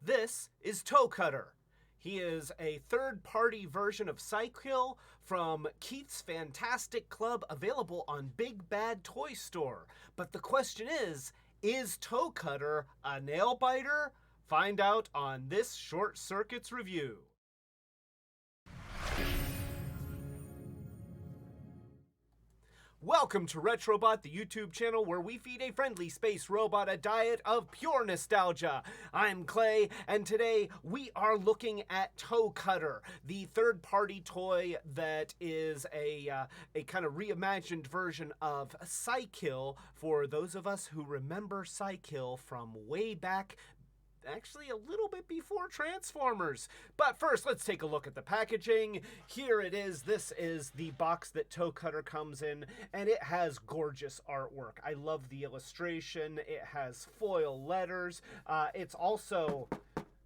This is Toecutter. He is a third-party version of Cykill from Keth's Fantastic Club, available on Big Bad Toy Store. But the question is Toecutter a nail biter? Find out on this Short Circuits review. Welcome to Retrobot, the YouTube channel where we feed a friendly space robot a diet of pure nostalgia. I'm Clay, and today we are looking at Toecutter, the third-party toy that is a kind of reimagined version of Cykill for those of us who remember Cykill from way back, actually a little bit before Transformers. But first, let's take a look at the packaging. Here it is. This is the box that Toecutter comes in, and it has gorgeous artwork. I love the illustration. It has foil letters. It's also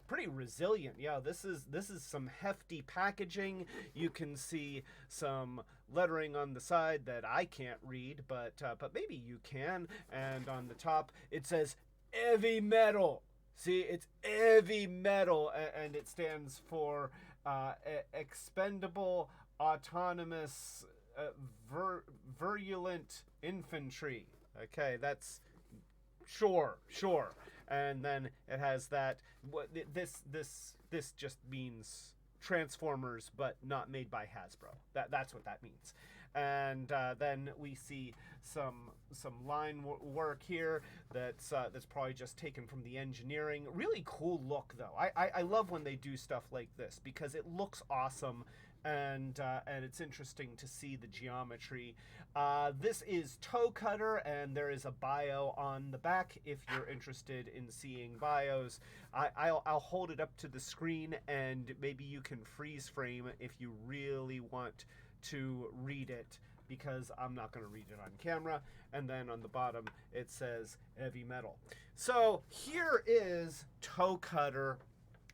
pretty resilient. Yeah, this is some hefty packaging. You can see some lettering on the side that I can't read, but maybe you can. And on the top, it says heavy metal. See, it's heavy metal, and it stands for expendable, autonomous, virulent infantry. Okay, that's sure. And then it has that. This just means Transformers, but not made by Hasbro. That's what that means. And then we see some line work here that's probably just taken from the engineering. Really cool look, though. I love when they do stuff like this because it looks awesome, and it's interesting to see the geometry. This is Toecutter, and there is a bio on the back if you're interested in seeing bios. I'll hold it up to the screen, and maybe you can freeze frame if you really want to read it, because I'm not going to read it on camera. And then on the bottom it says heavy metal. So here is Toecutter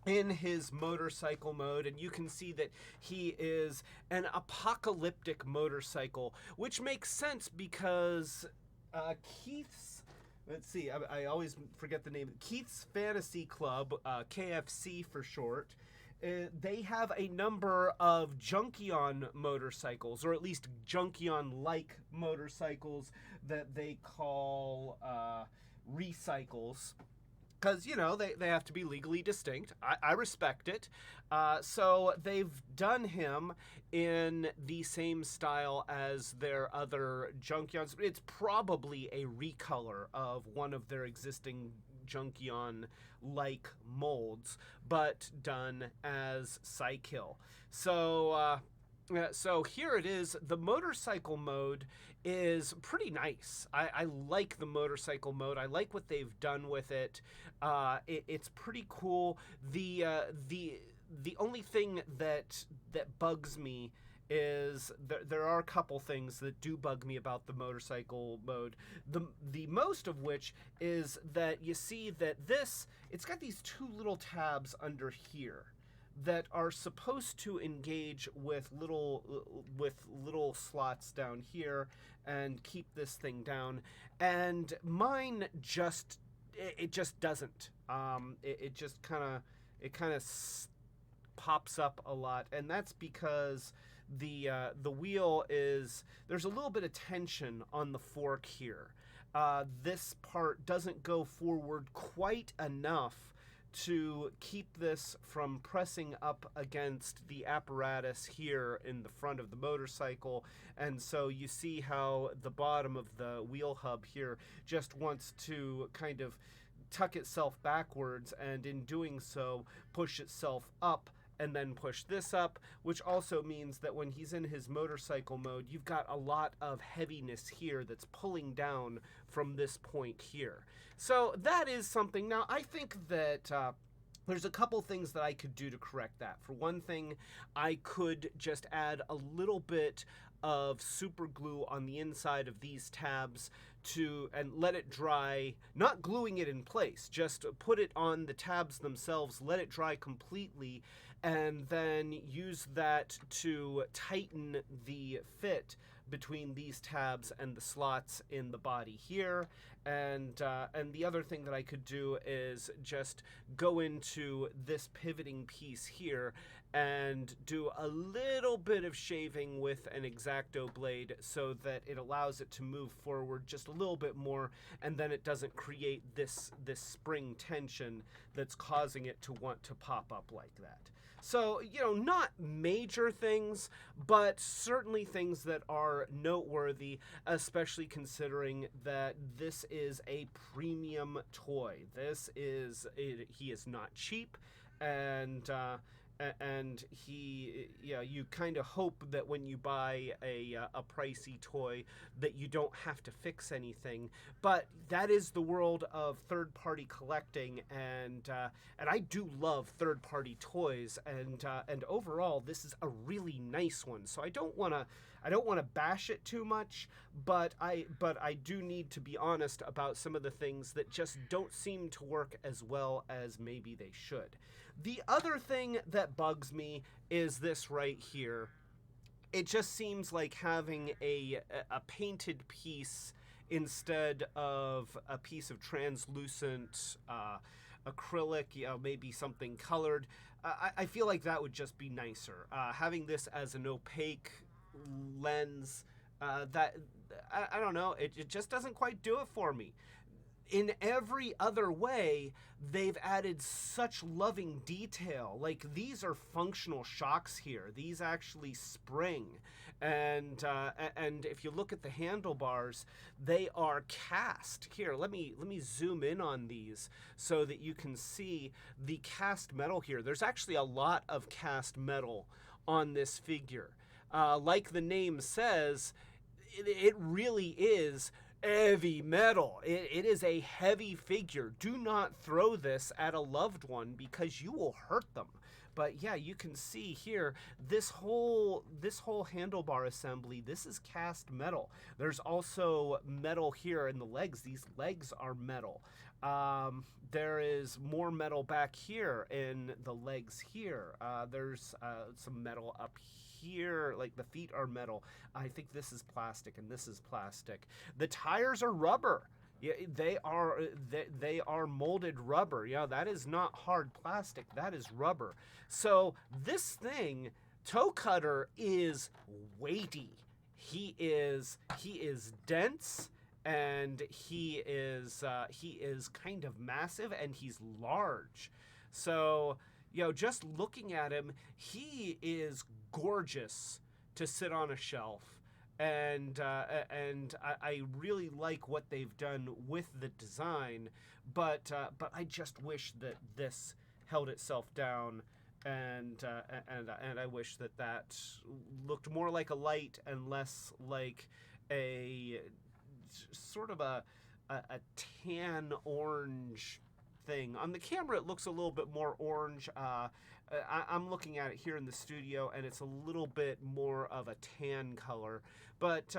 in his motorcycle mode, and you can see that he is an apocalyptic motorcycle, which makes sense because Keth's, let's see, I always forget the name, Keth's Fantasy Club, KFC for short, they have a number of Junkion motorcycles, or at least Junkion-like motorcycles that they call recycles. Because, you know, they have to be legally distinct. I respect it. So they've done him in the same style as their other Junkions. It's probably a recolor of one of their existing Junkion-like molds, but done as Cykill. So here it is. The motorcycle mode is pretty nice. I like the motorcycle mode. I like what they've done with it. It's pretty cool. The only thing that bugs me is there are a couple things that do bug me about the motorcycle mode. The most of which is that you see that it's got these two little tabs under here that are supposed to engage with little slots down here and keep this thing down, and mine just doesn't. It just kind of pops up a lot, and that's because the wheel there's a little bit of tension on the fork here. This part doesn't go forward quite enough to keep this from pressing up against the apparatus here in the front of the motorcycle. And so you see how the bottom of the wheel hub here just wants to kind of tuck itself backwards, and in doing so push itself up and then push this up, which also means that when he's in his motorcycle mode, you've got a lot of heaviness here that's pulling down from this point here. So that is something. Now, I think that there's a couple things that I could do to correct that. For one thing, I could just add a little bit of super glue on the inside of these tabs and let it dry, not gluing it in place, just put it on the tabs themselves, let it dry completely, and then use that to tighten the fit between these tabs and the slots in the body here. And the other thing that I could do is just go into this pivoting piece here and do a little bit of shaving with an X-Acto blade so that it allows it to move forward just a little bit more, and then it doesn't create this spring tension that's causing it to want to pop up like that. So, you know, not major things, but certainly things that are noteworthy, especially considering that this is a premium toy. He is not cheap, and he, yeah, you kind of hope that when you buy a pricey toy that you don't have to fix anything, but that is the world of third-party collecting, and I do love third-party toys, and overall this is a really nice one. So I don't want to bash it too much, but I do need to be honest about some of the things that just don't seem to work as well as maybe they should. The other thing that bugs me is this right here. It just seems like having a painted piece instead of a piece of translucent acrylic, you know, maybe something colored. I feel like that would just be nicer. Having this as an opaque lens, that I don't know, it just doesn't quite do it for me. In every other way, they've added such loving detail. Like, these are functional shocks here. These actually spring. And if you look at the handlebars, they are cast. Here, let me zoom in on these so that you can see the cast metal here. There's actually a lot of cast metal on this figure. Like the name says, it really is heavy metal. It is a heavy figure. Do not throw this at a loved one because you will hurt them. But yeah, you can see here, this whole handlebar assembly, this is cast metal. There's also metal here in the legs. These legs are metal. There is more metal back here in the legs here. There's some metal up here, like the feet are metal. I think this is plastic and this is plastic. The tires are rubber. Yeah, they are molded rubber. Yeah, that is not hard plastic. That is rubber. So this thing, Toecutter, is weighty. He is dense, and he is kind of massive, and he's large. So, you know, just looking at him, he is gorgeous to sit on a shelf. And I really like what they've done with the design, but I just wish that this held itself down, and I wish that looked more like a light and less like a sort of a tan orange thing. On the camera, it looks a little bit more orange. I'm looking at it here in the studio, and it's a little bit more of a tan color. But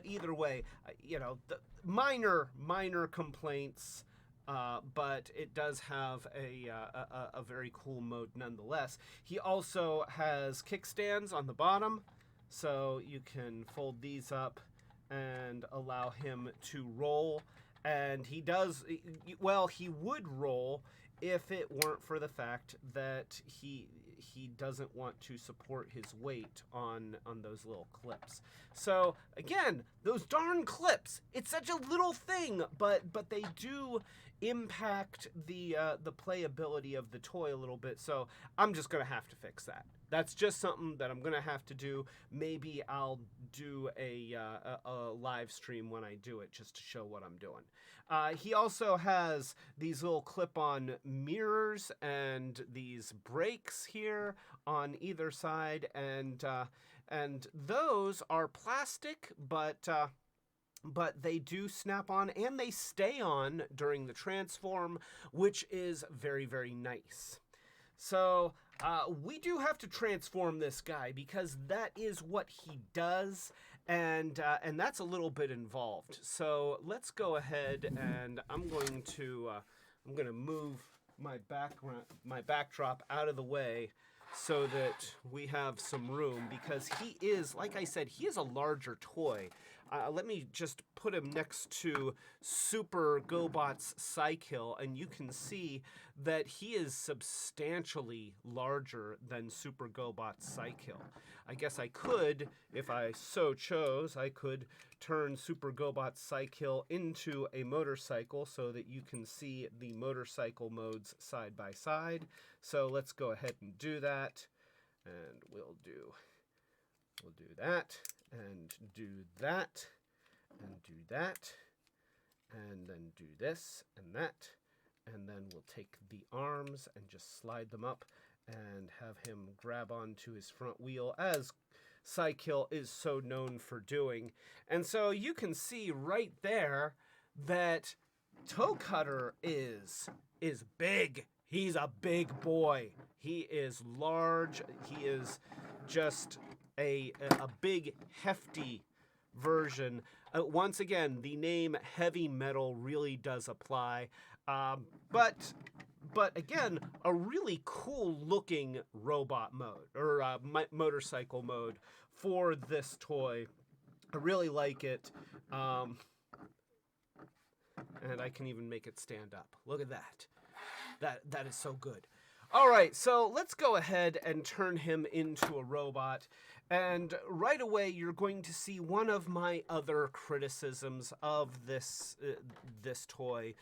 either way, you know, the minor complaints. But it does have a very cool mode nonetheless. He also has kickstands on the bottom, so you can fold these up and allow him to roll. And he does, well, he would roll if it weren't for the fact that he doesn't want to support his weight on those little clips. So again, those darn clips, it's such a little thing, but they do impact the playability of the toy a little bit. So I'm just gonna have to fix that. That's just something that I'm gonna have to do. Maybe I'll do a live stream when I do it, just to show what I'm doing. He also has these little clip-on mirrors and these brakes here on either side, and those are plastic, but they do snap on and they stay on during the transform, which is very, very nice. So we do have to transform this guy because that is what he does, and that's a little bit involved. So let's go ahead, and I'm going to move my backdrop out of the way so that we have some room, because he is, like I said, he is a larger toy. Let me just put him next to Super Gobot's Psykill, and you can see that he is substantially larger than Super Gobot's Psykill. I guess I could, if I so chose, I could turn Super Gobot's Psykill into a motorcycle so that you can see the motorcycle modes side by side. So let's go ahead and do that, and we'll do that, and do that, and do that, and then do this and that, and then we'll take the arms and just slide them up and have him grab onto his front wheel, as Psykill is so known for doing. And so you can see right there that Toecutter is big. He's a big boy. He is large. He is just a big, hefty version. Once again, the name heavy metal really does apply. But again, a really cool looking robot mode, or motorcycle mode for this toy. I really like it. And I can even make it stand up. Look at that. That is so good. All right, so let's go ahead and turn him into a robot. And right away, you're going to see one of my other criticisms of this toy,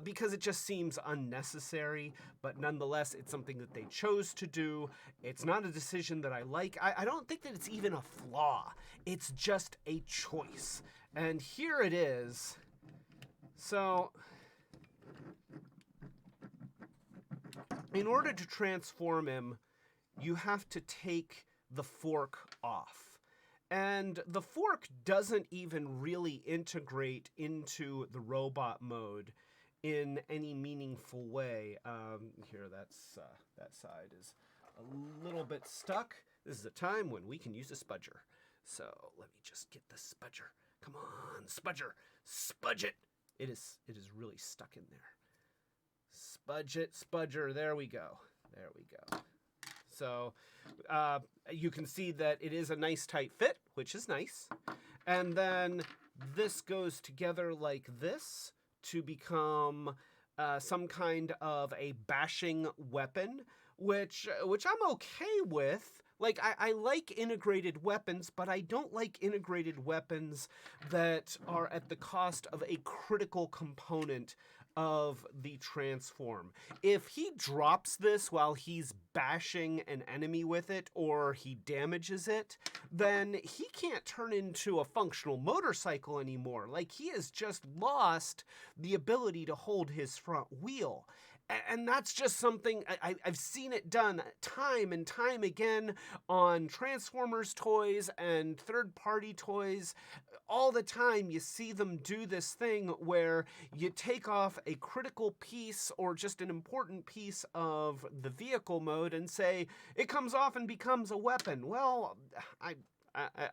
because it just seems unnecessary, but nonetheless, it's something that they chose to do. It's not a decision that I like. I don't think that it's even a flaw. It's just a choice. And here it is. So in order to transform him, you have to take the fork off. And the fork doesn't even really integrate into the robot mode in any meaningful way. Here, that side is a little bit stuck. This is a time when we can use a spudger. So let me just get the spudger. Come on, spudger, spudge it. It is really stuck in there. Spudge it, spudger, there we go. There we go. So you can see that it is a nice tight fit, which is nice. And then this goes together like this to become some kind of a bashing weapon, which I'm okay with. Like, I like integrated weapons, but I don't like integrated weapons that are at the cost of a critical component of the transform. If he drops this while he's bashing an enemy with it, or he damages it, then he can't turn into a functional motorcycle anymore. Like, he has just lost the ability to hold his front wheel. And that's just something I've seen it done time and time again on Transformers toys and third-party toys. All the time you see them do this thing where you take off a critical piece or just an important piece of the vehicle mode and say, it comes off and becomes a weapon. Well, I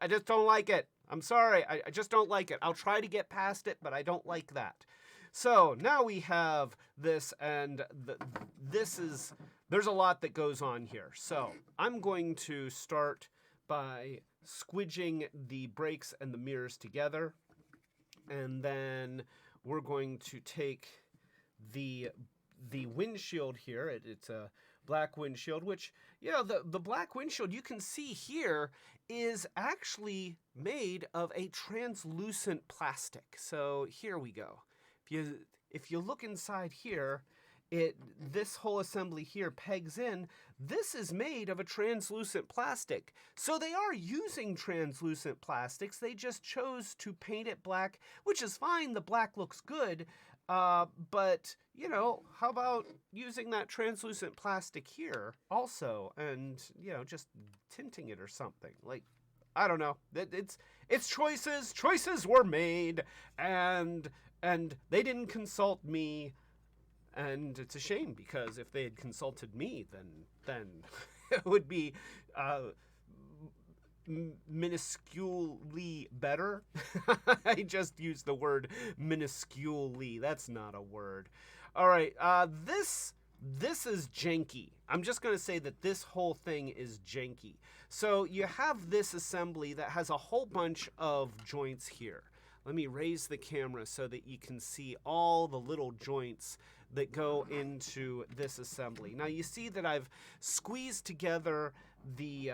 just don't like it. I'm sorry, I just don't like it. I'll try to get past it, but I don't like that. So now we have this, and there's a lot that goes on here. So I'm going to start by squidging the brakes and the mirrors together. And then we're going to take the windshield here. It's a black windshield, which, you know, the black windshield you can see here is actually made of a translucent plastic. So here we go. If you look inside here, this whole assembly here pegs in. This is made of a translucent plastic. So they are using translucent plastics. They just chose to paint it black, which is fine. The black looks good. But, you know, how about using that translucent plastic here also and, you know, just tinting it or something? Like, I don't know. It's choices. Choices were made, and they didn't consult me, and it's a shame, because if they had consulted me, then it would be minusculely better. I just used the word minusculely. That's not a word. All right, this this is janky. I'm just going to say that this whole thing is janky. So you have this assembly that has a whole bunch of joints here. Let me raise the camera so that you can see all the little joints that go into this assembly. Now you see that I've squeezed together the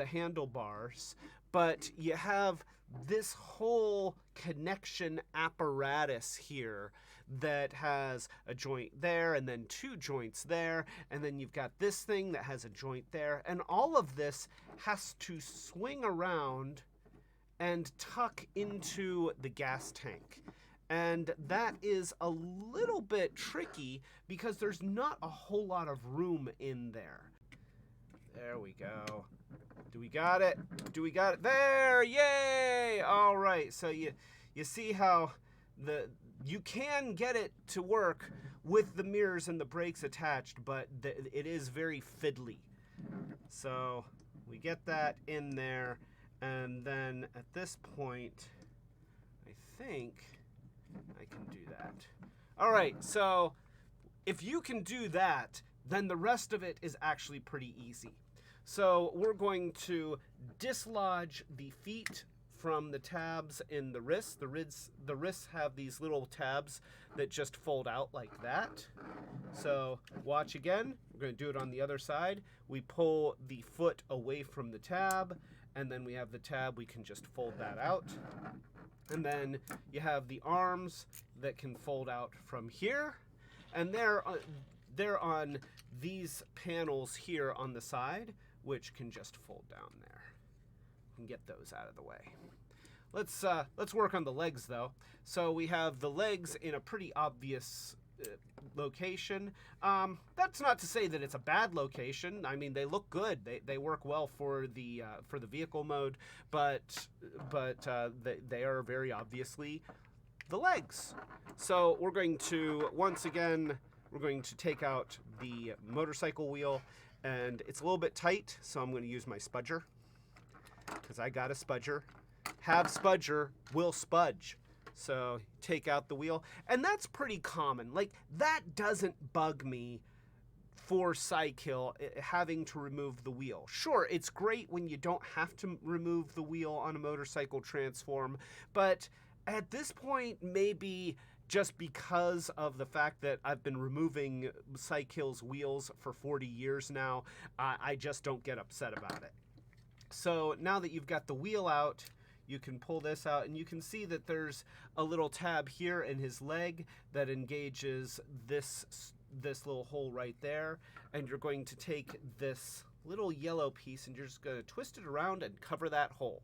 handlebars, but you have this whole connection apparatus here that has a joint there and then two joints there, and then you've got this thing that has a joint there, and all of this has to swing around and tuck into the gas tank. And that is a little bit tricky because there's not a whole lot of room in there. There we go. Do we got it? Do we got it? There! Yay! All right. So you see how you can get it to work with the mirrors and the brakes attached, but it is very fiddly. So we get that in there, and then at this point, I think I can do that. All right. So if you can do that, then the rest of it is actually pretty easy. So we're going to dislodge the feet from the tabs in the wrists. The wrists have these little tabs that just fold out like that. So watch again. We're going to do it on the other side. We pull the foot away from the tab, and then we have the tab. We can just fold that out. And then you have the arms that can fold out from here, and they're on these panels here on the side, which can just fold down there. And get those out of the way. Let's work on the legs though. So we have the legs in a pretty obvious location. That's not to say that it's a bad location. I mean, they look good. They work well for the vehicle mode, but they are very obviously the legs. So we're going to once again take out the motorcycle wheel, and it's a little bit tight, so I'm going to use my spudger because I got a spudger. Have spudger, will spudge. So take out the wheel, and that's pretty common. Like, that doesn't bug me for Cykill, having to remove the wheel. Sure, it's great when you don't have to remove the wheel on a motorcycle transform, but at this point, maybe just because of the fact that I've been removing Cykill's wheels for 40 years now, I just don't get upset about it. So now that you've got the wheel out, you can pull this out, and you can see that there's a little tab here in his leg that engages this little hole right there, and you're going to take this little yellow piece and you're just going to twist it around and cover that hole.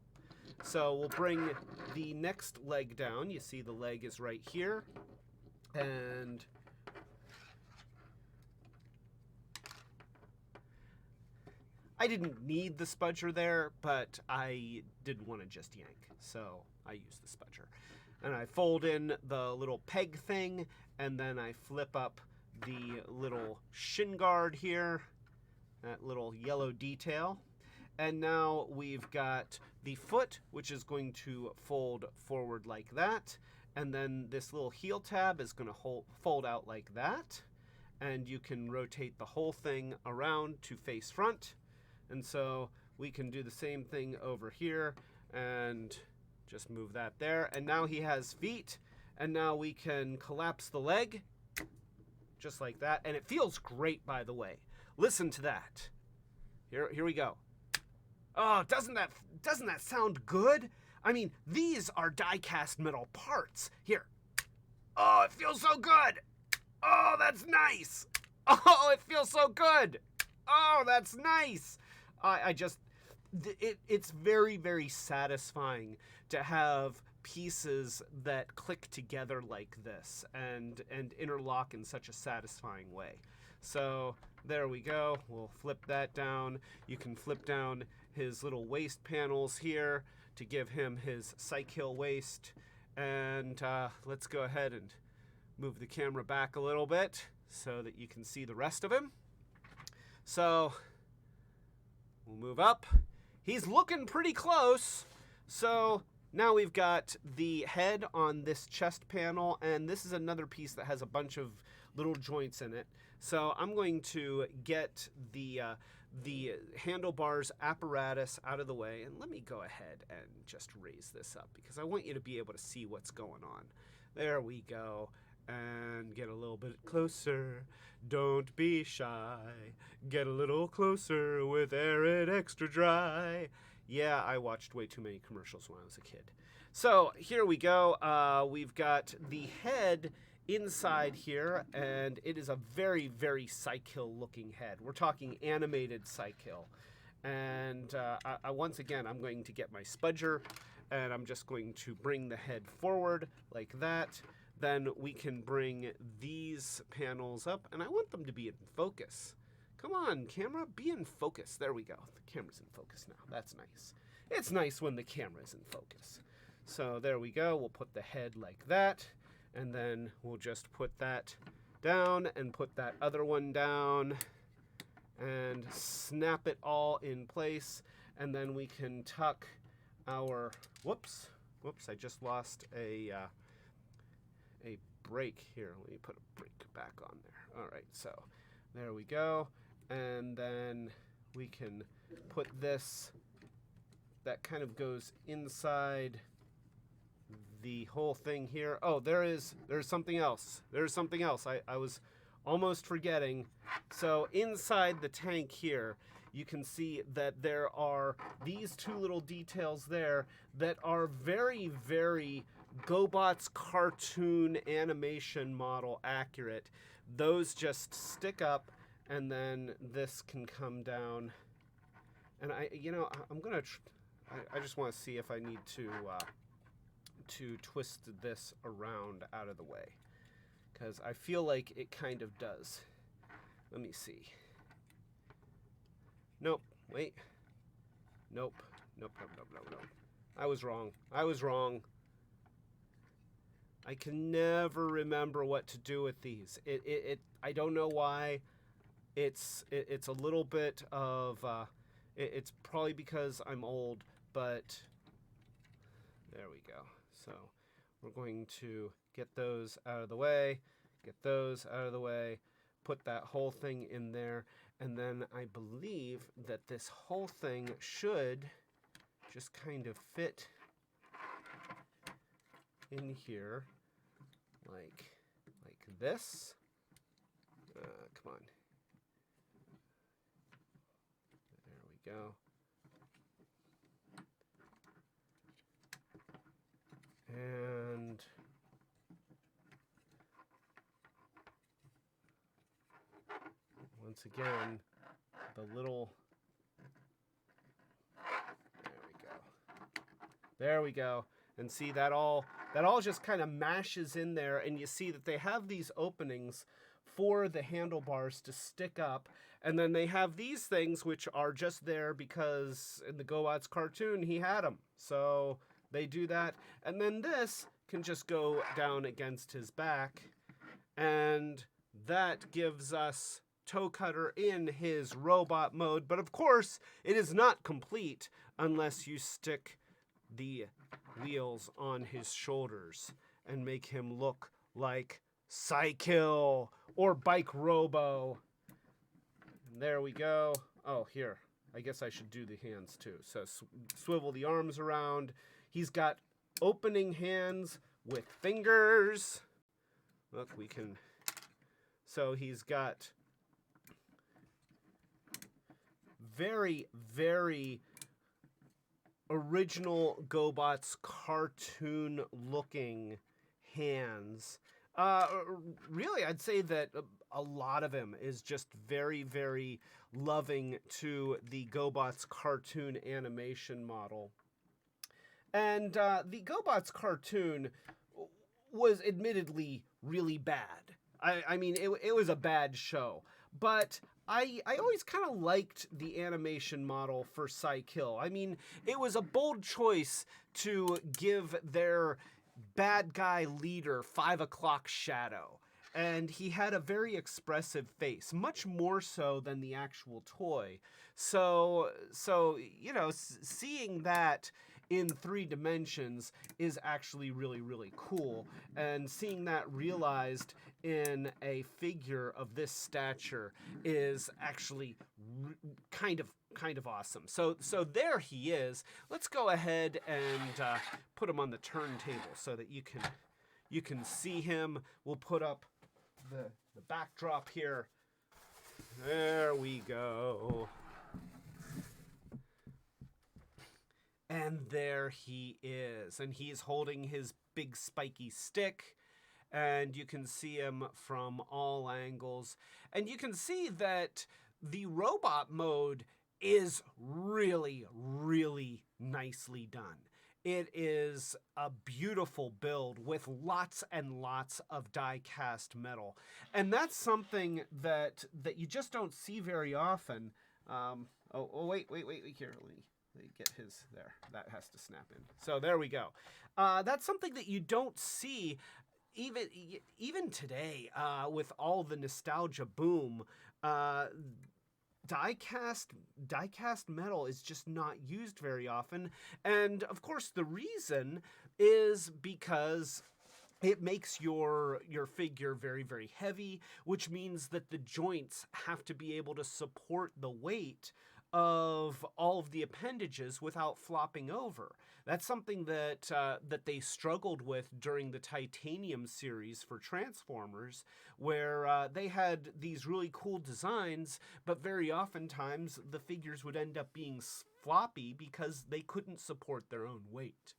So we'll bring the next leg down. You see the leg is right here, and I didn't need the spudger there, but I didn't want to just yank, so I used the spudger. And I fold in the little peg thing, and then I flip up the little shin guard here, that little yellow detail. And now we've got the foot, which is going to fold forward like that. And then this little heel tab is going to fold out like that. And you can rotate the whole thing around to face front. And so we can do the same thing over here and just move that there. And now he has feet. And now we can collapse the leg just like that. And it feels great, by the way. Listen to that. Here we go. Oh, doesn't that sound good? I mean, these are die-cast metal parts. Here. Oh, it feels so good. Oh, that's nice. Oh, it feels so good. Oh, that's nice. It's very, very satisfying to have pieces that click together like this and interlock in such a satisfying way. So there we go. We'll flip that down. You can flip down his little waist panels here to give him his Cykill waist. And let's go ahead and move the camera back a little bit so that you can see the rest of him. So we'll move up. He's looking pretty close. So now we've got the head on this chest panel, and this is another piece that has a bunch of little joints in it. So I'm going to get the handlebars apparatus out of the way, and let me go ahead and just raise this up because I want you to be able to see what's going on. There we go. And get a little bit closer. Don't be shy. Get a little closer with Arid Extra Dry. Yeah, I watched way too many commercials when I was a kid. So here we go. We've got the head inside here, and it is a very, very Psykill looking head. We're talking animated Psykill. And once again, I'm going to get my spudger, and I'm just going to bring the head forward like that. Then we can bring these panels up, and I want them to be in focus. Come on, camera, be in focus. There we go. The camera's in focus now. That's nice. It's nice when the camera's in focus. So there we go. We'll put the head like that, and then we'll just put that down and put that other one down and snap it all in place, and then we can tuck our, whoops, I just lost a break here. Let me put a break back on there. All right, so there we go. And then we can put this, that kind of goes inside the whole thing here. Oh, there's something else. There's something else. I was almost forgetting. So inside the tank here, you can see that there are these two little details there that are very, very Gobots cartoon animation model accurate. Those just stick up, and then this can come down. And I'm gonna. I just want to see if I need to twist this around out of the way, because I feel like it kind of does. Let me see. Nope. Wait. Nope. Nope. I was wrong. I can never remember what to do with these. I don't know why. It's a little bit of, it's probably because I'm old, but there we go. So we're going to get those out of the way, put that whole thing in there, and then I believe that this whole thing should just kind of fit in here like this. Come on. There we go. And once again, the little, there we go. And see, that all just kind of mashes in there, and you see that they have these openings for the handlebars to stick up, and then they have these things which are just there because in the Gobots cartoon he had them. So they do that, and then this can just go down against his back, and that gives us Toecutter in his robot mode. But of course, it is not complete unless you stick the wheels on his shoulders and make him look like Psykill or Bike Robo. And there we go. Oh, here. I guess I should do the hands too. So swivel the arms around. He's got opening hands with fingers. Look, we can. So he's got very, very original Gobots cartoon looking hands. Really, I'd say that a lot of him is just very, very loving to the Gobots cartoon animation model. And the Gobots cartoon was admittedly really bad. I mean, it was a bad show. But I always kind of liked the animation model for Psykill. I mean, it was a bold choice to give their bad guy leader 5 o'clock shadow. And he had a very expressive face, much more so than the actual toy. So you know, seeing that in 3 dimensions is actually really, really cool. And seeing that realized in a figure of this stature is actually kind of awesome. So there he is. Let's go ahead and put him on the turntable so that you can see him. We'll put up the backdrop here. There we go. And there he is. And he's holding his big spiky stick. And you can see him from all angles. And you can see that the robot mode is really, really nicely done. It is a beautiful build with lots and lots of die-cast metal. And that's something that you just don't see very often. Wait, here, let me get his, there. That has to snap in. So there we go. That's something that you don't see even today, with all the nostalgia boom. Die-cast metal is just not used very often. And of course the reason is because it makes your figure very, very heavy, which means that the joints have to be able to support the weight of all of the appendages without flopping over. That's something that they struggled with during the Titanium series for Transformers, where they had these really cool designs, but very oftentimes the figures would end up being floppy because they couldn't support their own weight.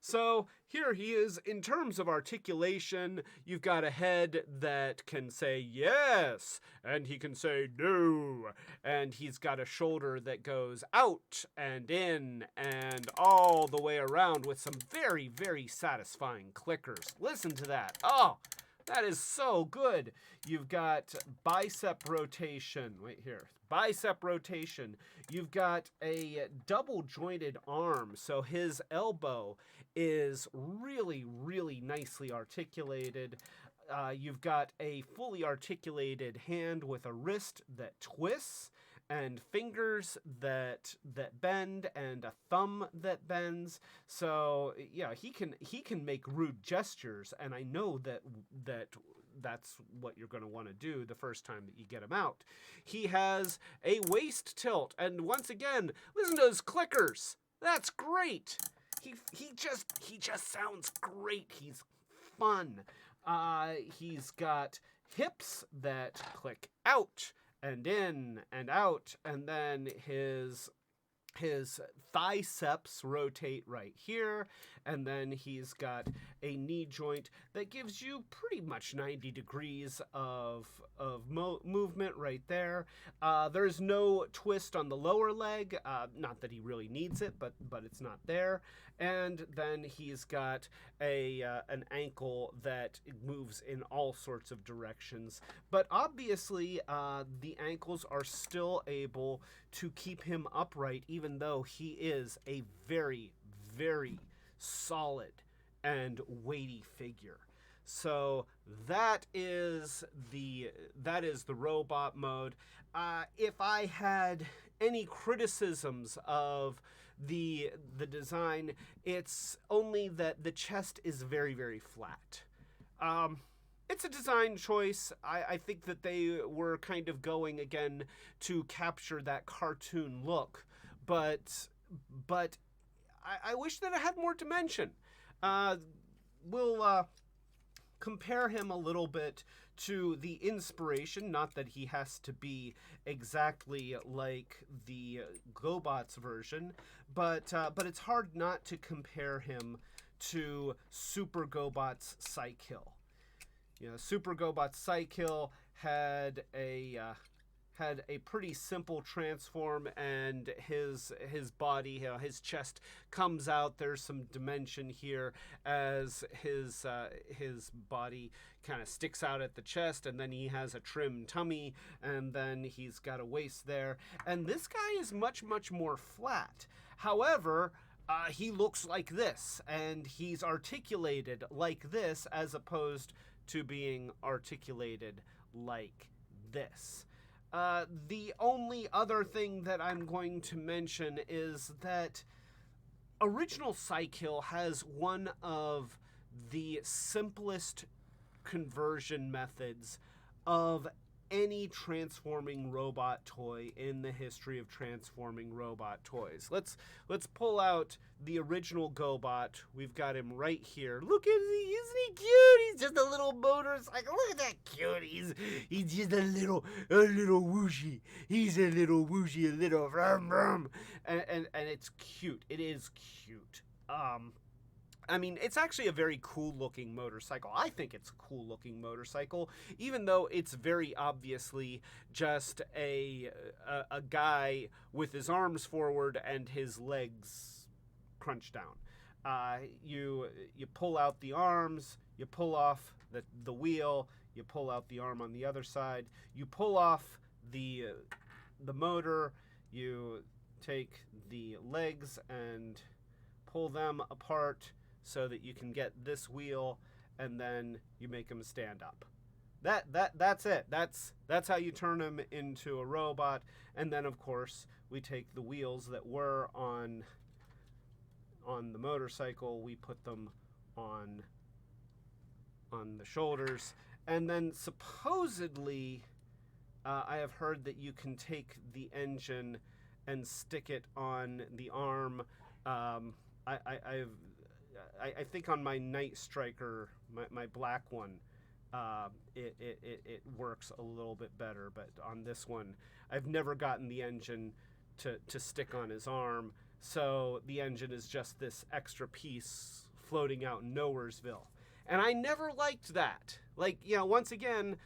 So here he is. In terms of articulation, you've got a head that can say yes, and he can say no, and he's got a shoulder that goes out and in and all the way around with some very, very satisfying clickers. Listen to that. Oh, that is so good. You've got bicep rotation. Wait here. Bicep rotation. You've got a double jointed arm, so his elbow is really, really nicely articulated. You've got a fully articulated hand with a wrist that twists and fingers that bend and a thumb that bends. So yeah, he can make rude gestures, and I know that's what you're going to want to do the first time that you get him out. He has a waist tilt, and once again, listen to those clickers. That's great. He just sounds great. He's fun. He's got hips that click out and in and out, and then his biceps rotate right here, and then he's got a knee joint that gives you pretty much 90 degrees of movement right there. There's no twist on the lower leg, not that he really needs it, but it's not there. And then he's got an ankle that moves in all sorts of directions. But obviously, the ankles are still able to keep him upright, even though he is a very, very solid and weighty figure. So that is the robot mode. If I had any criticisms of the design, it's only that the chest is very, very flat. It's a design choice. I think that they were kind of going again to capture that cartoon look, but I wish that it had more dimension. We'll compare him a little bit to the inspiration, not that he has to be exactly like the Gobots version, but it's hard not to compare him to Super Gobot's Psykill. You know, Super Gobot's Psykill had a pretty simple transform, and his body, you know, his chest comes out. There's some dimension here as his body kind of sticks out at the chest, and then he has a trim tummy, and then he's got a waist there. And this guy is much, much more flat. However, he looks like this, and he's articulated like this, as opposed to being articulated like this. The only other thing that I'm going to mention is that original Psykill has one of the simplest conversion methods of any transforming robot toy in the history of transforming robot toys. Let's pull out the original Gobot. We've got him right here. Look at him, isn't he cute? He's just a little motorcycle. Look at that cute. He's just a little whooshy. He's a little whooshy, a little vroom vroom. And it's cute. It is cute. I mean, it's actually a very cool-looking motorcycle. I think it's a cool-looking motorcycle, even though it's very obviously just a guy with his arms forward and his legs crunched down. You pull out the arms, you pull off the wheel, you pull out the arm on the other side, you pull off the motor, you take the legs and pull them apart, so that you can get this wheel, and then you make him stand up. That's it. That's how you turn him into a robot. And then, of course, we take the wheels that were on the motorcycle, we put them on the shoulders, and then supposedly, I have heard that you can take the engine and stick it on the arm. I think on my Night Striker, my black one, it works a little bit better. But on this one, I've never gotten the engine to stick on his arm. So the engine is just this extra piece floating out in Nowheresville. And I never liked that. Like, once again,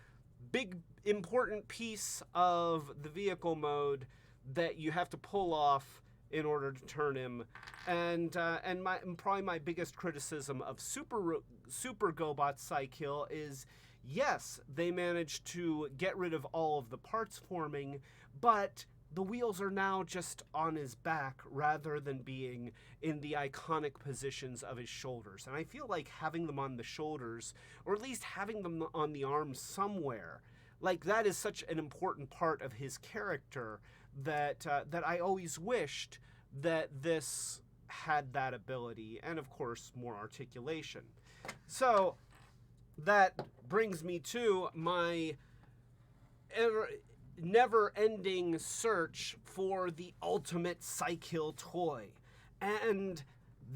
big important piece of the vehicle mode that you have to pull off in order to turn him. And probably my biggest criticism of Super Gobot Cycle is, yes, they managed to get rid of all of the parts forming, but the wheels are now just on his back rather than being in the iconic positions of his shoulders. And I feel like having them on the shoulders, or at least having them on the arms somewhere, like that is such an important part of his character that I always wished that this had that ability, and of course more articulation. So that brings me to my never-ending search for the ultimate Cycle toy. And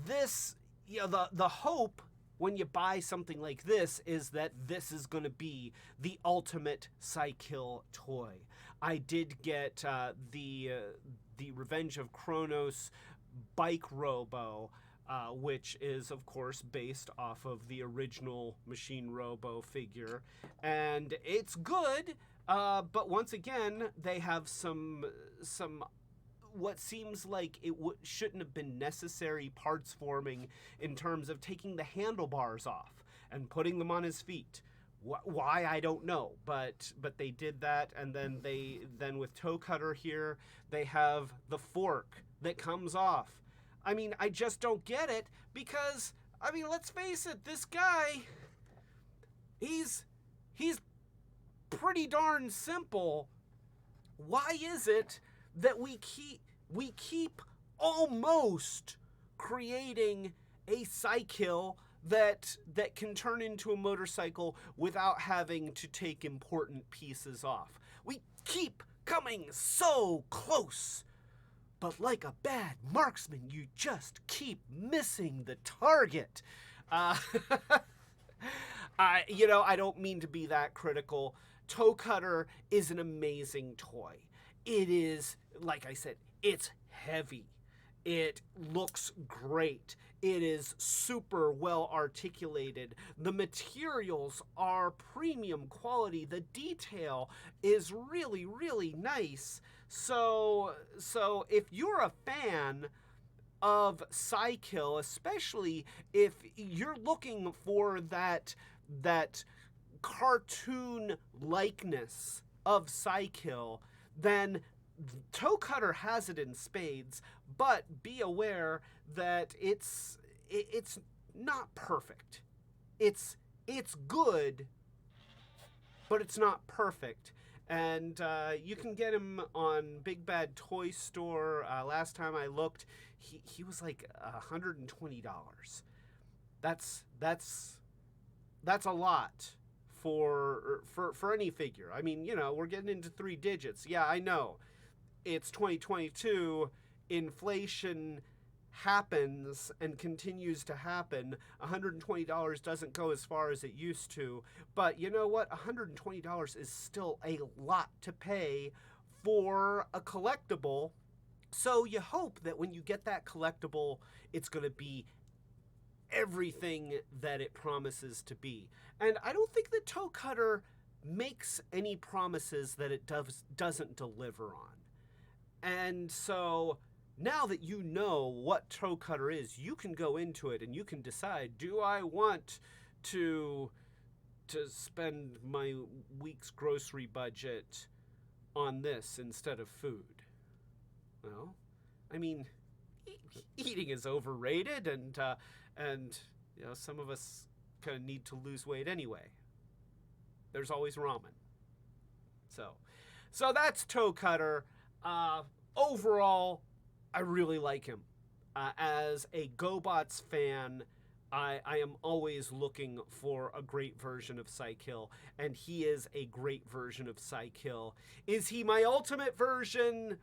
this, the hope when you buy something like this is that this is going to be the ultimate Cycle toy. I did get the Revenge of Kronos bike robo, which is, of course, based off of the original Machine Robo figure. And it's good, but once again, they have some what seems like it shouldn't have been necessary parts forming in terms of taking the handlebars off and putting them on his feet. Why, I don't know, but they did that. And then with Toecutter here, they have the fork that comes off. I mean, I just don't get it, because, I mean, let's face it, this guy, he's pretty darn simple. Why is it that we keep almost creating a Cycle that can turn into a motorcycle without having to take important pieces off? We keep coming so close, but like a bad marksman, you just keep missing the target. I don't mean to be that critical. Toecutter is an amazing toy. It is, like I said, it's heavy. It looks great. It is super well articulated. The materials are premium quality. The detail is really, really nice. So if you're a fan of Cycle, especially if you're looking for that cartoon likeness of Cycle, then Toecutter has it in spades, but be aware that it's not perfect. It's good, but it's not perfect. And you can get him on Big Bad Toy Store. Last time I looked, he was like $120. That's a lot for any figure. I mean, we're getting into 3 digits. Yeah, I know. It's 2022. Inflation happens and continues to happen. $120 doesn't go as far as it used to. But you know what? $120 is still a lot to pay for a collectible. So you hope that when you get that collectible, it's going to be everything that it promises to be. And I don't think that Toecutter makes any promises that it doesn't deliver on. And so now that you know what Toecutter is, you can go into it and you can decide, do I want to spend my week's grocery budget on this instead of food? Well, I mean, eating is overrated, and some of us kind of need to lose weight anyway. There's always ramen. So that's Toecutter. Overall, I really like him. As a Gobots fan, I am always looking for a great version of Psykill, and he is a great version of Psykill. Is he my ultimate version?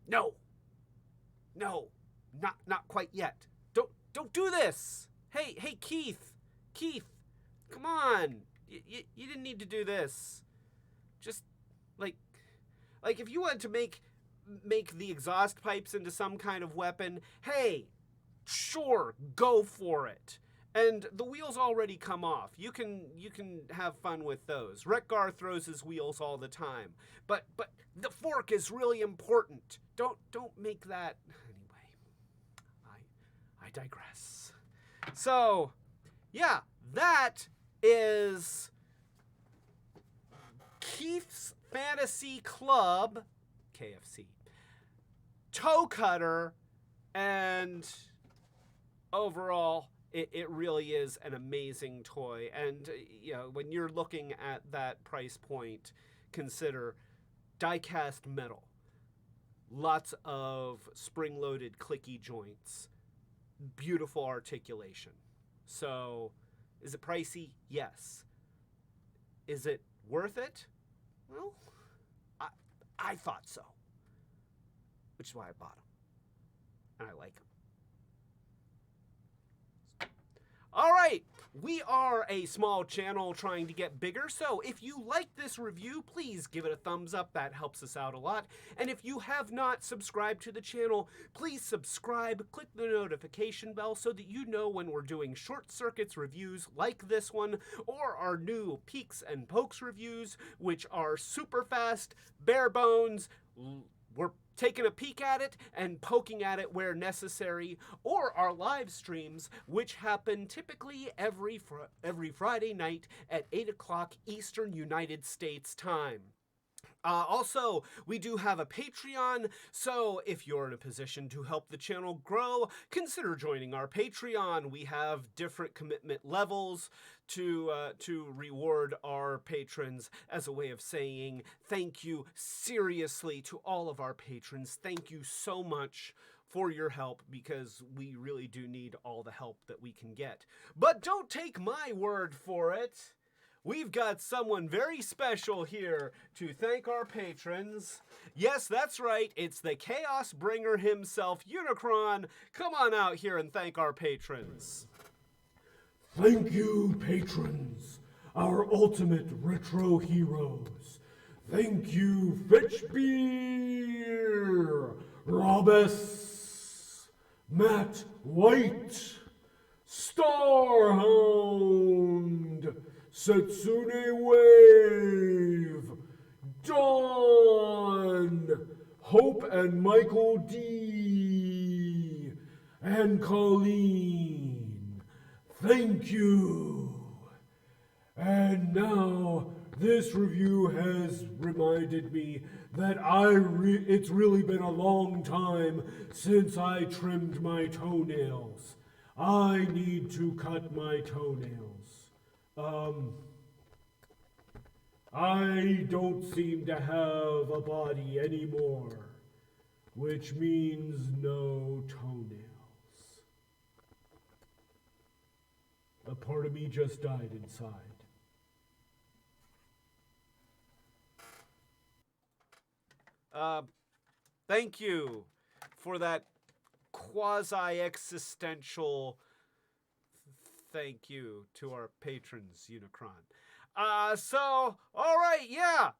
No, not quite yet. Don't do this. Hey, Keith, come on. You didn't need to do this. Just like if you wanted to make the exhaust pipes into some kind of weapon, hey, sure, go for it. And the wheels already come off. You can have fun with those. Retgar throws his wheels all the time. But the fork is really important. Don't make that. Anyway, I digress. So, yeah, that is Keith's Fantasy Club, KFC, Toecutter, and overall, it really is an amazing toy. And when you're looking at that price point, consider die-cast metal, lots of spring-loaded clicky joints, beautiful articulation. So, is it pricey? Yes. Is it worth it? Well, I thought so, which is why I bought them, and I like them. All right, we are a small channel trying to get bigger, so if you like this review, please give it a thumbs up. That helps us out a lot. And if you have not subscribed to the channel, please subscribe, click the notification bell so that you know when we're doing Short Circuits reviews like this one, or our new Peeks and Pokes reviews, which are super fast, bare bones. We're taking a peek at it and poking at it where necessary, or our live streams, which happen typically every Friday night at 8 o'clock Eastern United States time. Also, we do have a Patreon, so if you're in a position to help the channel grow, consider joining our Patreon. We have different commitment levels to reward our patrons as a way of saying thank you seriously to all of our patrons. Thank you so much for your help, because we really do need all the help that we can get. But don't take my word for it. We've got someone very special here to thank our patrons. Yes, that's right. It's the Chaos Bringer himself, Unicron. Come on out here and thank our patrons. Thank you, patrons, our ultimate retro heroes. Thank you, Fitchbeer, Robus, Matt White, Starhound, Setsune Wave, Dawn, Hope and Michael D, and Colleen. Thank you. And now, this review has reminded me that it's really been a long time since I trimmed my toenails. I need to cut my toenails. I don't seem to have a body anymore, which means no toenails. A part of me just died inside. Thank you for that quasi-existential thank you to our patrons, Unicron. So, all right, yeah.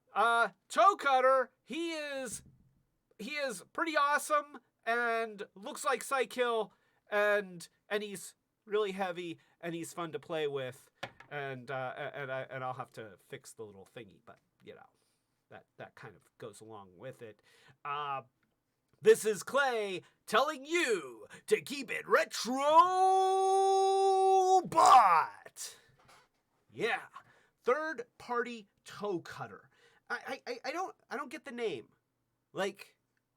Toecutter, he is pretty awesome and looks like Psykill, and he's really heavy and he's fun to play with, and I'll have to fix the little thingy, but you know, that kind of goes along with it. This is Clay telling you to keep it Retrobot. Yeah, third party Toecutter. I don't get the name. Like,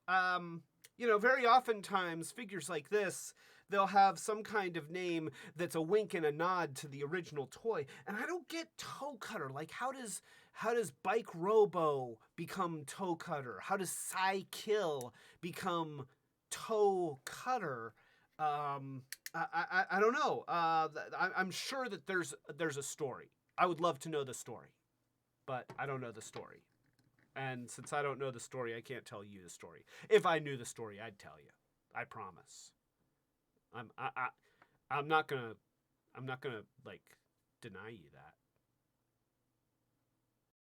very oftentimes figures like this, they'll have some kind of name that's a wink and a nod to the original toy, and I don't get Toecutter. Like, how does Bike Robo become Toecutter? How does Psykill become Toecutter? I don't know. I'm sure that there's a story. I would love to know the story, but I don't know the story. And since I don't know the story, I can't tell you the story. If I knew the story, I'd tell you. I promise. I'm not gonna like deny you that.